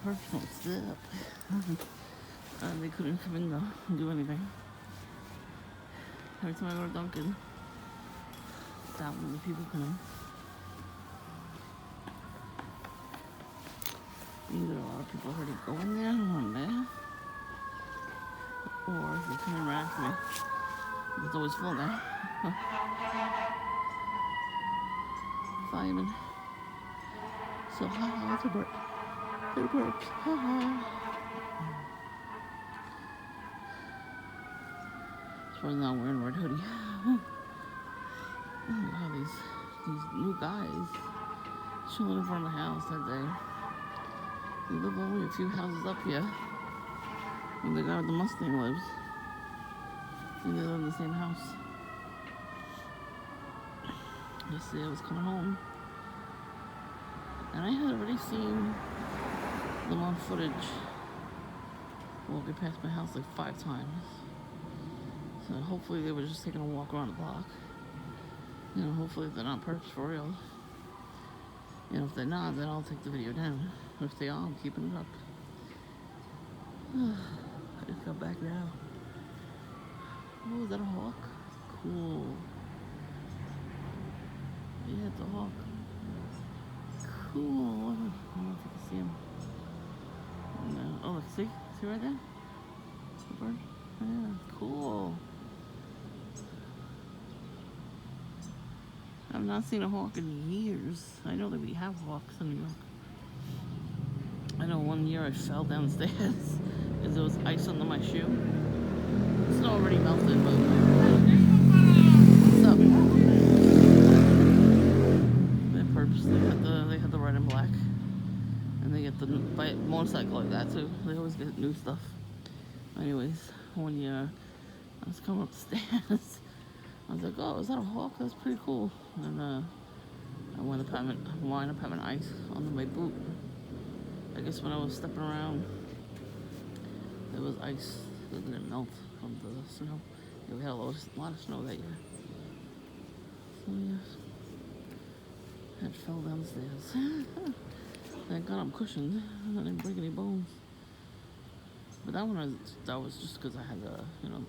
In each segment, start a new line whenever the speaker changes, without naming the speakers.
perps won't stop. They couldn't come in though and do anything. Every time I go to Dunkin', thousands of people come in. Either a lot of people already go in there one day, or they come in right after me. It's always full now. Fireman. So haha, it's a burp. They're burps. Haha. As far as not wearing a red hoodie. Oh my god, these new guys chilling in front of the house that day. They live only a few houses up here. And the guy with the Mustang lives. And they live in the same house. Yesterday I was coming home. And I had already seen them on footage walking past my house like 5 times. So hopefully they were just taking a walk around the block. You know, hopefully they're not perps for real. And if they're not, then I'll take the video down. If they are, I'm keeping it up. I just got back now. Oh, is that a hawk? Cool. Yeah, it's a hawk. Cool. I don't know if you can see him. No. Oh, look, see? See right there? The bird? Yeah, cool. I've not seen a hawk in years. I know that we have hawks in New York. I know one year I fell downstairs because there was ice under my shoe. Snow already melted, but what's up? They're perps. They had the red and black, and they get the motorcycle like that too. They always get new stuff. Anyways, one year I was coming up the stairs. I was like, oh, is that a hawk? That's pretty cool. And I wound up having ice on my boot. I guess when I was stepping around, there was ice that didn't melt from the snow. Yeah, we had a lot of snow that year. So yes, I fell downstairs. Thank God I'm cushioned. I didn't break any bones. But that was just because I had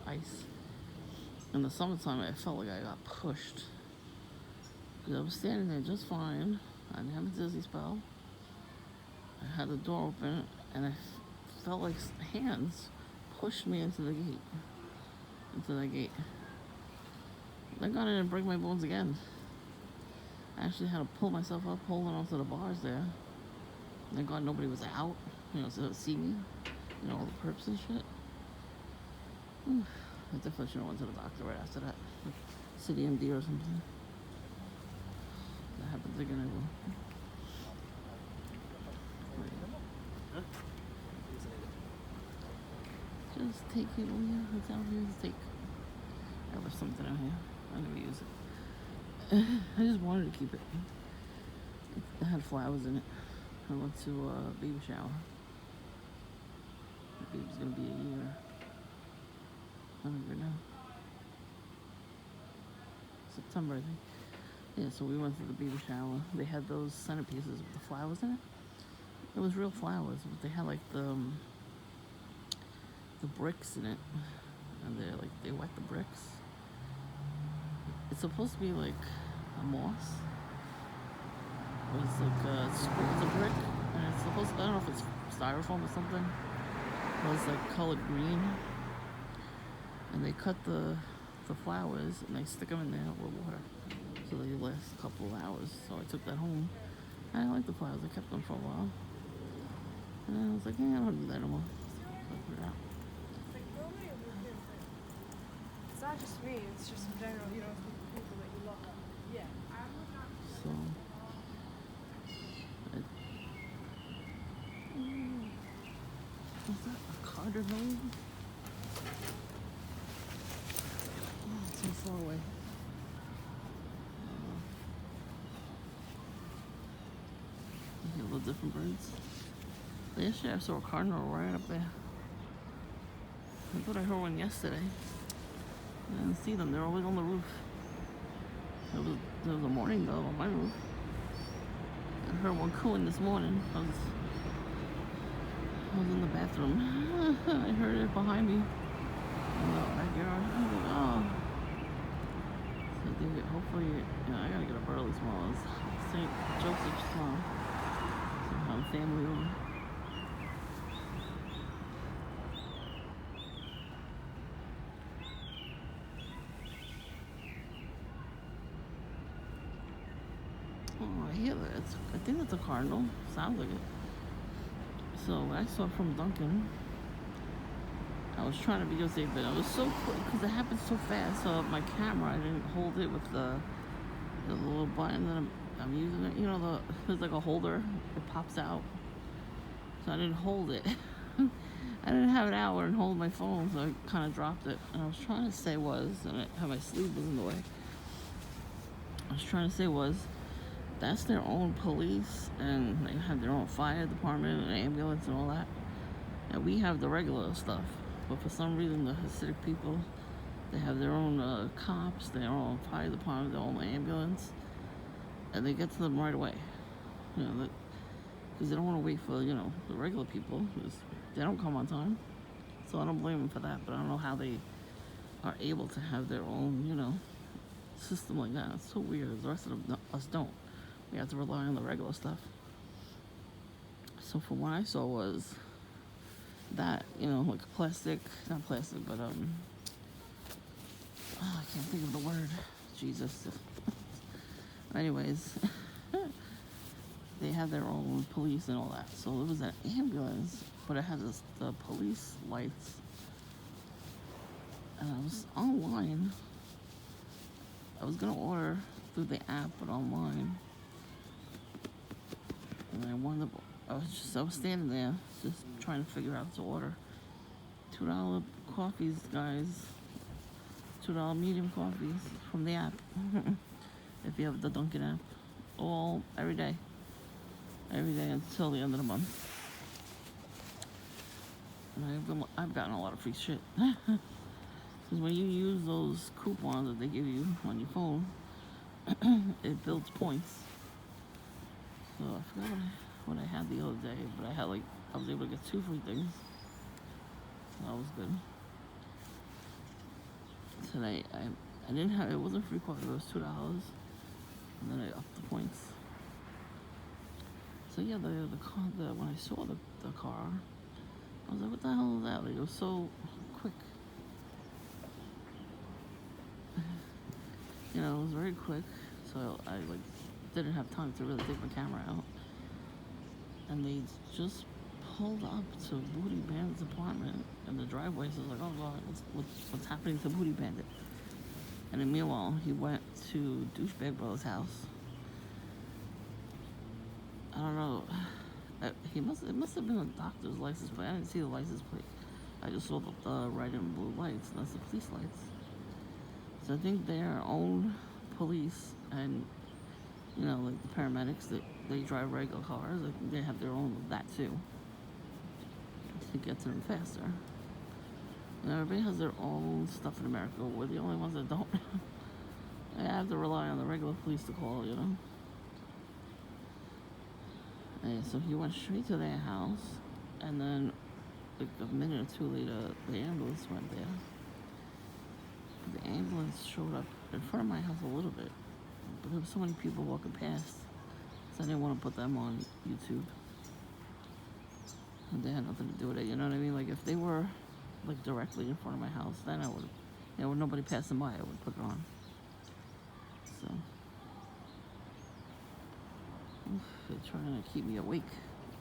ice. In the summertime, I felt like I got pushed. Because I was standing there just fine. I didn't have a dizzy spell. I had the door open, and I felt like hands pushed me into the gate. Into that gate. Thank God I didn't break my bones again. I actually had to pull myself up, holding onto the bars there. Thank God nobody was out, so they'd see me. All the perps and shit. I definitely should have went to the doctor right after that. Like City MD or something. If that happens again, I will. Just take it with you. It's out here to take. I left something out here. I never use it. I just wanted to keep it. It had flowers in it. I went to a baby shower. The baby's gonna be a year. I don't even know. September, I think. Yeah, so we went to the baby shower. They had those centerpieces with the flowers in it. It was real flowers, but they had like the bricks in it, and they wet the bricks. It's supposed to be like a moss. It's like it's a brick, and it's supposed to, I don't know if it's styrofoam or something. It was like colored green, and they cut the flowers and they stick them in there with water, so they last a couple of hours. So I took that home. I didn't like the flowers. I kept them for a while, and then I was like, yeah, I don't do that no more. So I put it out.
It's not just me, it's just in general, people that you love. Yeah.
So, was that a Carter name? Oh, it's so far away. A little different birds. Yesterday I saw a cardinal right up there. I thought I heard one yesterday. I didn't see them. They're always on the roof. There was a morning dove on my roof. I heard one cooing this morning. I was in the bathroom. I heard it behind me in the backyard. I was like, oh. So they, hopefully, I gotta get up early tomorrow. It's St. Joseph's tomorrow. So I'm family over. Oh, I hear that. I think that's a cardinal. Sounds like it. So what I saw from Duncan, I was trying to videotape it. I was so quick because it happened so fast. So my camera, I didn't hold it with the little button that I'm using. It. You know, there's like a holder. It pops out. So I didn't hold it. I didn't have it out and hold my phone, so I kind of dropped it. And I was trying to say and how my sleeve was in the way. I was trying to say that's their own police, and they have their own fire department and ambulance and all that. And we have the regular stuff. But for some reason, the Hasidic people, they have their own cops, their own fire department, their own ambulance, and they get to them right away. You know, because they don't want to wait for the regular people. Because they don't come on time. So I don't blame them for that. But I don't know how they are able to have their own system like that. It's so weird. The rest of us don't. We have to rely on the regular stuff. So from what I saw was that, like plastic, not plastic, but I can't think of the word. Jesus. Anyways, they had their own police and all that. So it was an ambulance, but it had the police lights. And I was online. I was gonna order through the app, but online. And I was standing there just trying to figure out what to order. $2 coffees, guys. $2 medium coffees from the app. If you have the Dunkin' app. Every day. Every day until the end of the month. And I've gotten a lot of free shit. Because when you use those coupons that they give you on your phone, it builds points. So I forgot what I had the other day, but I was able to get 2 free things. So that was good. Today I didn't have, it wasn't free coffee, it was $2, and then I upped the points. So yeah, when I saw the car, I was like, what the hell is that? Like, it was so quick. It was very quick, so I didn't have time to really take my camera out. And they just pulled up to Booty Bandit's apartment in the driveway. So I was like, oh God, what's happening to Booty Bandit? And then meanwhile, he went to Douchebag Brother's house. I don't know. It must have been a doctor's license plate. I didn't see the license plate. I just saw the red and blue lights, and that's the police lights. So I think their own police and like the paramedics, they drive regular cars. They have their own of that too, to get to them faster. Everybody has their own stuff in America. We're the only ones that don't. I have to rely on the regular police to call, And so he went straight to their house, and then like a minute or 2 later, the ambulance went there. The ambulance showed up in front of my house a little bit, but there were so many people walking past, so I didn't want to put them on YouTube. And they had nothing to do with it, you know what I mean? Like if they were like directly in front of my house, then I would, with nobody passing by, I would put it on. So, they're trying to keep me awake.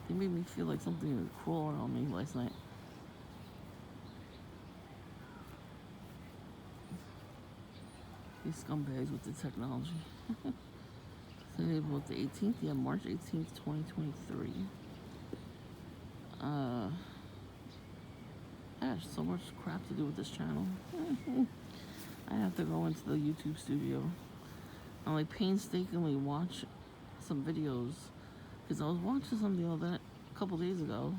They made me feel like something was crawling on me last night. These scumbags with the technology. So they booked the 18th, yeah, March 18th, 2023. I have so much crap to do with this channel. I have to go into the YouTube studio and like painstakingly watch some videos, because I was watching some the other a couple days ago,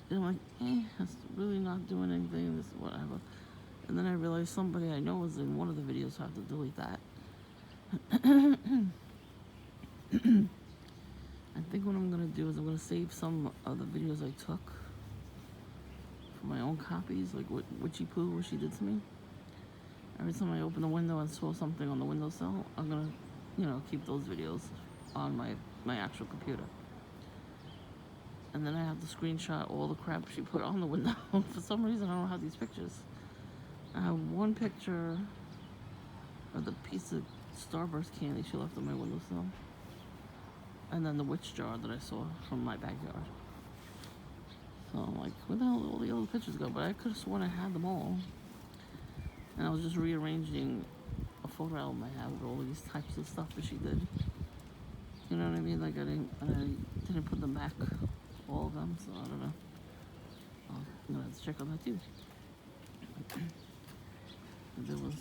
and I'm like, that's really not doing anything. This whatever. And then I realized somebody I know was in one of the videos, so I have to delete that. I think what I'm gonna do is I'm gonna save some of the videos I took for my own copies, like what Witchy Poo, what she did to me. Every time I open the window and saw something on the windowsill, I'm gonna, keep those videos on my actual computer. And then I have to screenshot all the crap she put on the window. For some reason, I don't have these pictures. I have one picture of the piece of Starburst candy she left on my windowsill. And then the witch jar that I saw from my backyard. So I'm like, where the hell did all the other pictures go? But I could have sworn I had them all. And I was just rearranging a photo album I have with all these types of stuff that she did. You know what I mean? Like I didn't put them back, all of them. So I don't know. I'm gonna have to check on that too. There was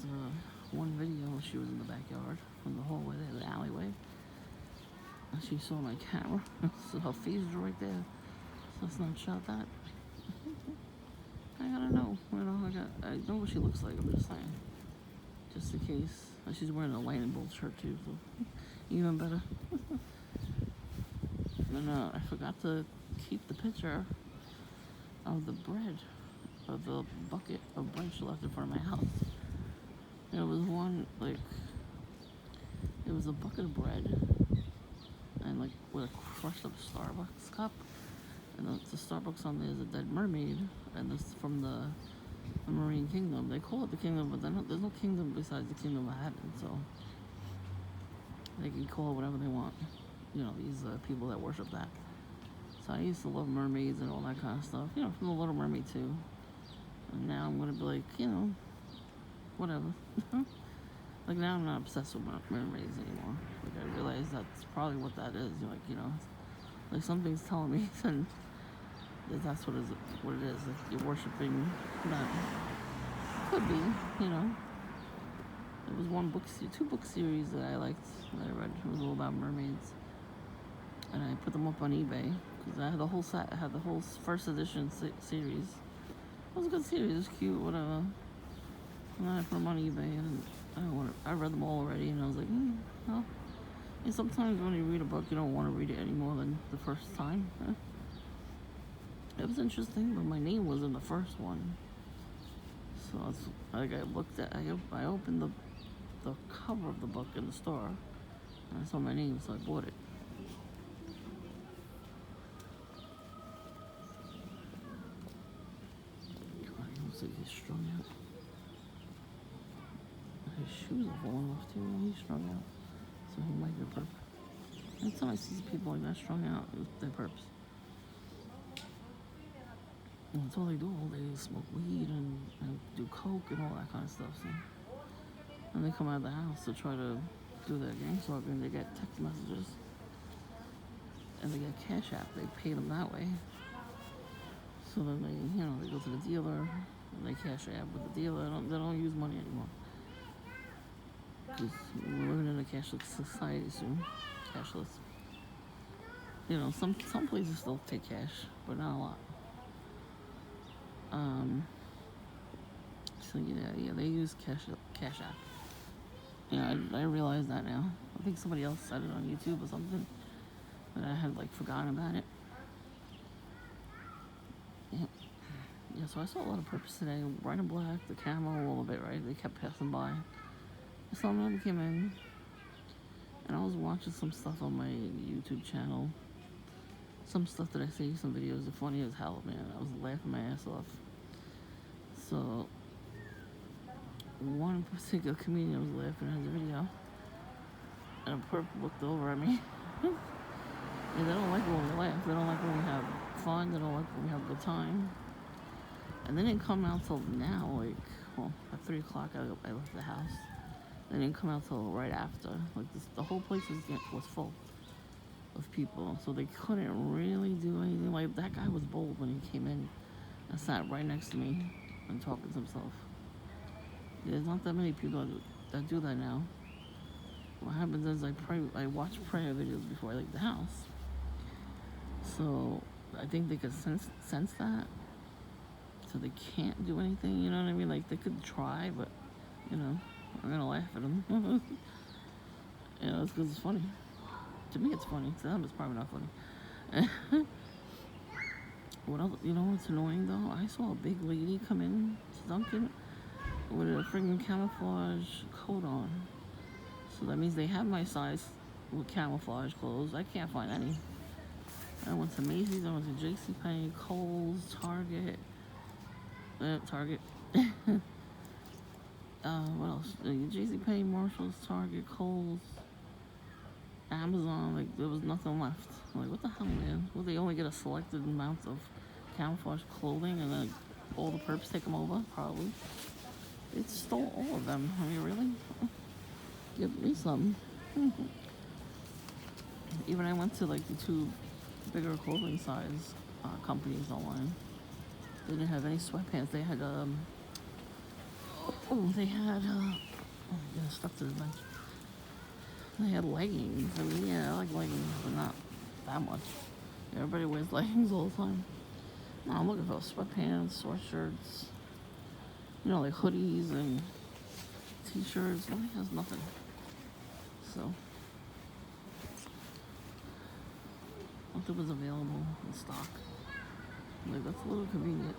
one video when she was in the backyard, from the hallway there, the alleyway. And she saw my camera, so her face was right there. So let's not shot that. I gotta know, I know what she looks like, I'm just saying. Just in case. And she's wearing a lightning bolt shirt too, so even better. And I forgot to keep the picture of the bread, of the bucket of bread she left in front of my house. And it was it was a bucket of bread, and like with a crushed up Starbucks cup. And the Starbucks on there is a dead mermaid, and this from the Marine Kingdom. They call it the kingdom, but there's no kingdom besides the kingdom of heaven, so they can call it whatever they want. These people that worship that. So I used to love mermaids and all that kind of stuff, from the Little Mermaid too. And now I'm gonna be like, whatever. Like now I'm not obsessed with mermaids anymore. Like I realize that's probably what that is. Like something's telling me then that's what it is. Like you're worshiping that. Could be. There was two book series that I liked that I read. It was all about mermaids, and I put them up on eBay because I had the whole set. I had the whole first edition series. It was a good series. It was cute, whatever. And then I put them on eBay, and I read them all already, and I was like, well. And sometimes when you read a book, you don't want to read it any more than the first time. It was interesting, but my name was in the first one. So I opened the cover of the book in the store, and I saw my name, so I bought it. God, he looks like he's strung out. His shoes are falling off too, and he's strung out. So he might be a perp. Anytime I see people like that strung out, they're perps. And that's all they do all day is smoke weed and do coke and all that kind of stuff. So. And they come out of the house to try to do their gang stalking. They get text messages. And they get Cash App. They pay them that way. So then they go to the dealer and they Cash App with the dealer. They don't use money anymore. Because we're living in a cashless society soon. Cashless. Some places still take cash, but not a lot. So yeah, they use Cash App. I realize that now. I think somebody else said it on YouTube or something, but I had forgotten about it. Yeah, so I saw a lot of purpose today. White and black, the camo, all of it, right? They kept passing by. Some of them came in, and I was watching some stuff on my YouTube channel. Some stuff that I see, some videos are funny as hell, man. I was laughing my ass off. So, one particular comedian was laughing at the video, and a perp looked over at me. And they don't like it when we laugh. They don't like when we have fun. They don't like when we have a good time. And they didn't come out till now, at 3 o'clock I left the house. They didn't come out till right after. The whole place was full of people, so they couldn't really do anything. Like that guy was bold when he came in and sat right next to me and talking to himself. There's not that many people that do that now. What happens is I watch prayer videos before I leave the house. So I think they could sense that. So they can't do anything, you know what I mean? Like they could try, but I'm gonna laugh at them. It's because it's funny. To me, it's funny. To them, it's probably not funny. What else? You know what's annoying though? I saw a big lady come in to Dunkin' with a freaking camouflage coat on. So that means they have my size with camouflage clothes. I can't find any. I went to Macy's, I went to JCPenney, Kohl's, Target. Target. What else? JCPenney, Marshalls, Target, Kohl's, Amazon. Like, there was nothing left. I'm like, what the hell, man? Will they only get a selected amount of camouflage clothing and then all the perps take them over? Probably. They stole all of them. I mean, really? Give me some. Even I went to like the two bigger clothing size companies online. They didn't have any sweatpants. They had they had yeah, stuff to the bench. They had leggings. I mean, yeah, I like leggings, but not that much. Everybody wears leggings all the time. No, I'm looking for sweatpants, sweatshirts, you know, like hoodies and t-shirts. Nobody has nothing. So, nothing was available in stock. Like, that's a little convenient.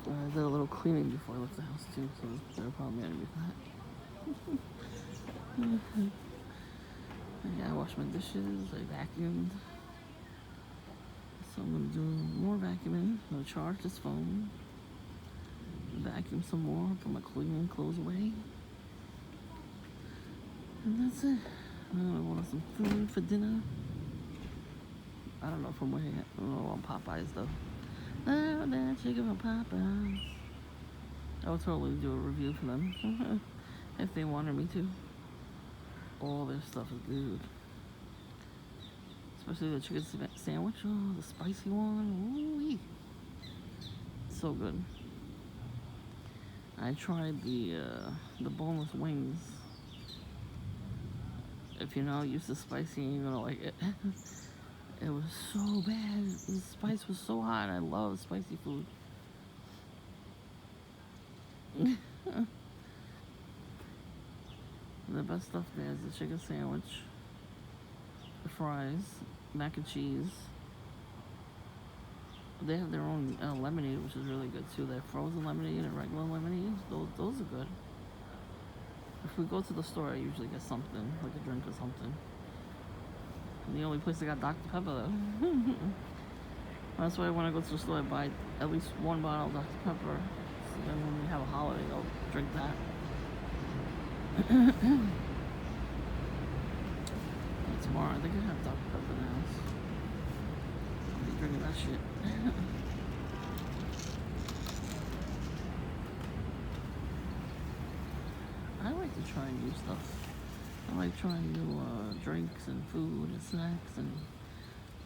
I did a little cleaning before I left the house too, so they're probably mad at me for that. Yeah, I washed my dishes, I vacuumed. So I'm gonna do more vacuuming. I'm gonna charge this phone. Vacuum some more, put my cleaning clothes away. And that's it. I wanted some food for dinner. I don't know from where. I don't know on Popeyes though. Oh, that chicken from Popeyes. I would totally do a review for them if they wanted me to. All their stuff is good. Especially the chicken sandwich. Oh, the spicy one. Ooh-wee. So good. I tried the boneless wings. If you're not used to spicy, you're gonna like it. It was so bad. The spice was so hot. I love spicy food. The best stuff there is the chicken sandwich, the fries, mac and cheese. They have their own lemonade, which is really good too. They have frozen lemonade and regular lemonade. Those are good. If we go to the store, I usually get something, like a drink or something. And the only place I got Dr. Pepper though. That's why when I go to the store, I buy at least one bottle of Dr. Pepper. So then when we have a holiday, I'll drink that. Tomorrow, I think I have Dr. Pepper in the house. I'll be drinking that shit. I like to try new stuff. I like trying new drinks and food and snacks and,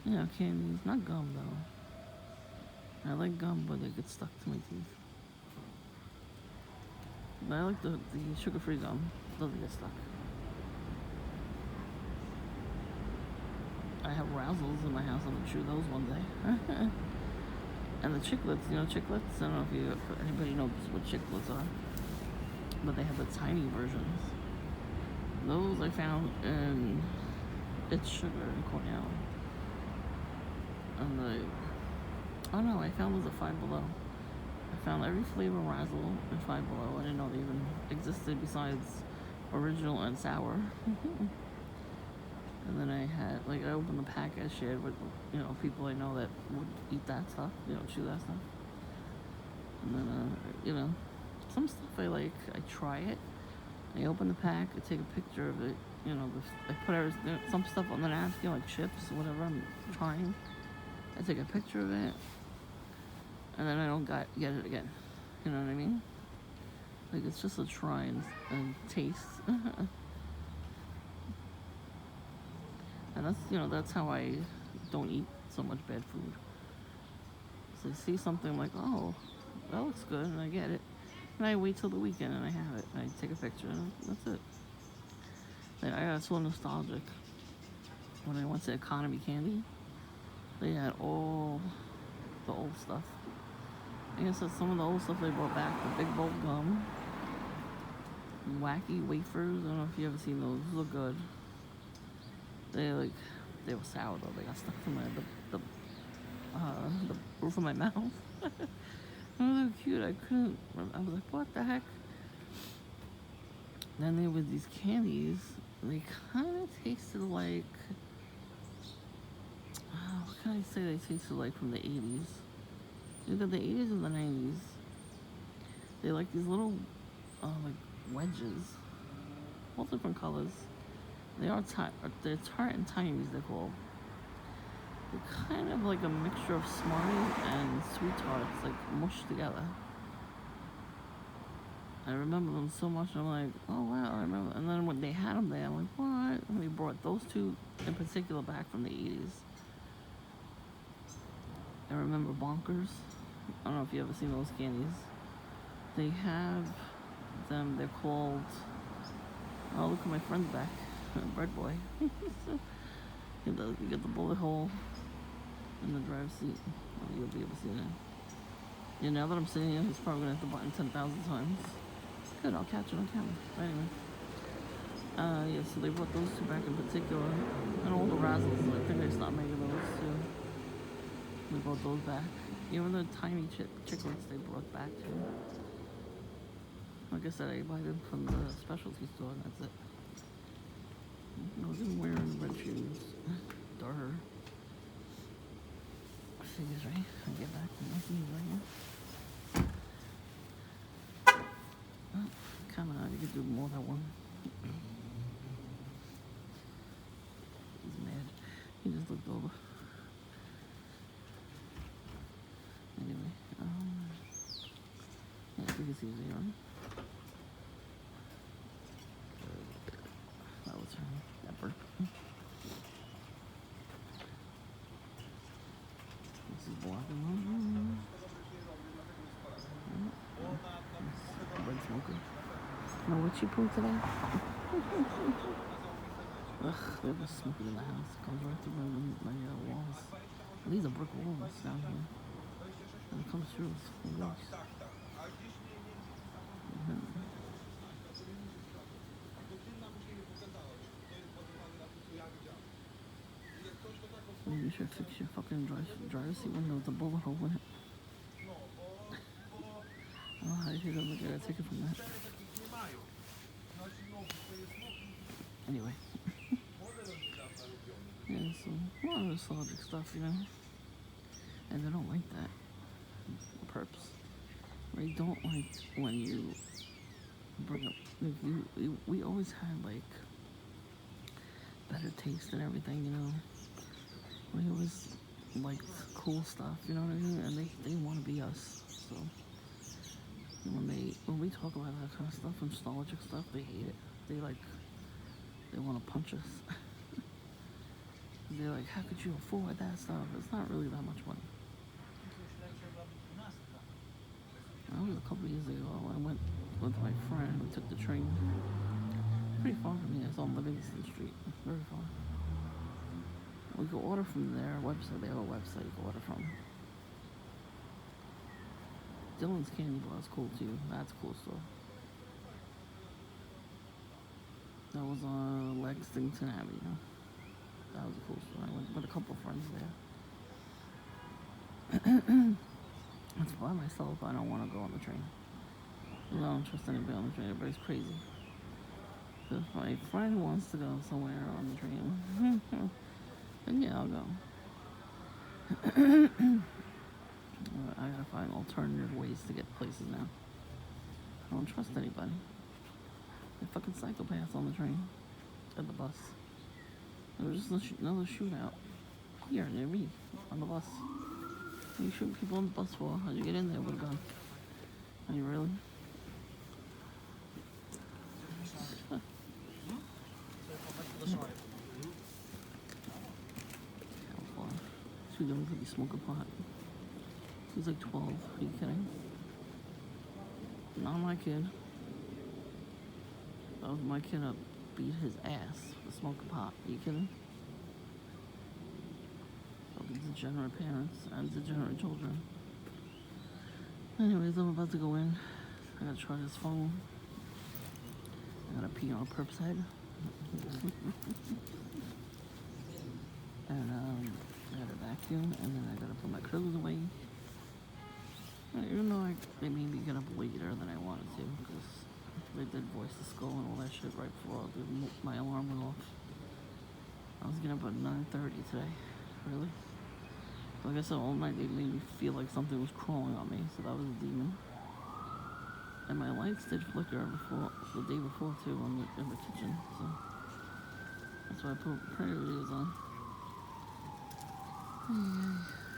you know, candies. Not gum though. I like gum, but they get stuck to my teeth. But I like the sugar-free gum. It doesn't get stuck. I have Razzles in my house. I'm gonna chew those one day. And the chiclets, you know chiclets? I don't know if anybody knows what chiclets are. But they have the tiny versions. Those I found in It's Sugar in Cornell. And oh no, I found those at Five Below. I found every flavor Razzle at Five Below. I didn't know they even existed besides original and sour. And then I opened the pack I shared with, you know, people I know that would eat that stuff, you know, chew that stuff. And then, you know, some stuff I like, I try it. I open the pack, I take a picture of it, you know, I put some stuff on the napkin, like chips, whatever I'm trying. I take a picture of it, and then I don't get it again. You know what I mean? Like, it's just a try and taste. And that's, you know, that's how I don't eat so much bad food. So I see something like, oh, that looks good, and I get it. And I wait till the weekend and I have it. And I take a picture and that's it. Like, I got so nostalgic. When I went to Economy Candy, they had all the old stuff. I guess that's some of the old stuff they brought back. The big bowl gum, wacky wafers. I don't know if you ever seen those. Those look good. They were sour though. They got stuck to the roof of my mouth. They were cute. I was like, what the heck? Then there was these candies. They kind of tasted like, what can I say they tasted like from the 80s? Either the 80s or the 90s. They like these little, like wedges, all different colors. They're tart and timies, they're called. They're kind of like a mixture of Smarties and Sweet Tarts, like mushed together. I remember them so much. I'm like, oh wow, I remember. And then when they had them there, I'm like, what? And we brought those two in particular back from the 80s. I remember Bonkers. I don't know if you ever seen those candies. They have them. They're called. Oh, look at my friend's back, Bread Boy. You get the bullet hole in the driver's seat. Oh, you'll be able to see that. Yeah, now that I'm sitting here, he's probably gonna hit the button 10,000 times. Good, I'll catch it on camera. But anyway. Yeah, so they brought those two back in particular. And all the Razzles, I think they stopped making those too. They brought those back. Even the tiny chiclets they brought back too. Like I said, I buy them from the specialty store and that's it. I wasn't wearing red shoes. Darn. Figures, right? I get back to my feet right here. Oh, come on, you could do more than one. He's mad. He just looked over. Anyway, yeah, you can see his ear. That was her. That burp. This is blocking one. Red smoker. No, what she pulled today? Ugh, there was smoking in the house. It comes right through my walls. These are brick walls down here. And it comes through. It's walls. You should fix your fucking driver's seat window with a bullet hole in it. Oh, how did you look at a ticket from that? Anyway. Yeah, so a lot of nostalgic stuff, you know. And they don't like that. Perps. They don't like when you bring up. Like we always had like better taste and everything, you know. We always liked cool stuff, you know what I mean? And they want to be us. So when we talk about that kind of stuff, nostalgic stuff, they hate it. They want to punch us. They're like, how could you afford that stuff? It's not really that much money. That was a couple years ago. I went with my friend. We took the train. Pretty far from here. It's on Livingston Street. Very far. We could order from their website. They have a website you can order from. Dylan's Candy Bar is cool too. That's a cool store. That was on Lexington Avenue. That was a cool store. I went with a couple of friends there. It's by myself. I don't want to go on the train. I don't trust anybody on the train. Everybody's crazy. So if my friend wants to go somewhere on the train, then yeah, I'll go. I gotta find alternative ways to get places now. I don't trust anybody. They're fucking psychopaths on the train. At the bus. There was just another shootout. Here, near me. On the bus. What are you shooting people on the bus for? How'd you get in there with a gun? Are you really? Too young to be smoking pot. He's like 12. Are you kidding? Not my kid. That was my kid up beat his ass for smoking pot. Are you kidding? Fucking degenerate parents and degenerate children. Anyways, I'm about to go in. I gotta charge this phone. I gotta pee on a perp's head. And I gotta vacuum, and then I gotta put my clothes away. Even though they made me get up later than I wanted to, because they did voice the skull and all that shit right before my alarm went off. I was getting up at 9:30 today. Really? Like I said, all night they made me feel like something was crawling on me, so that was a demon. And my lights did flicker the day before too in the kitchen, so that's why I put prayer videos on.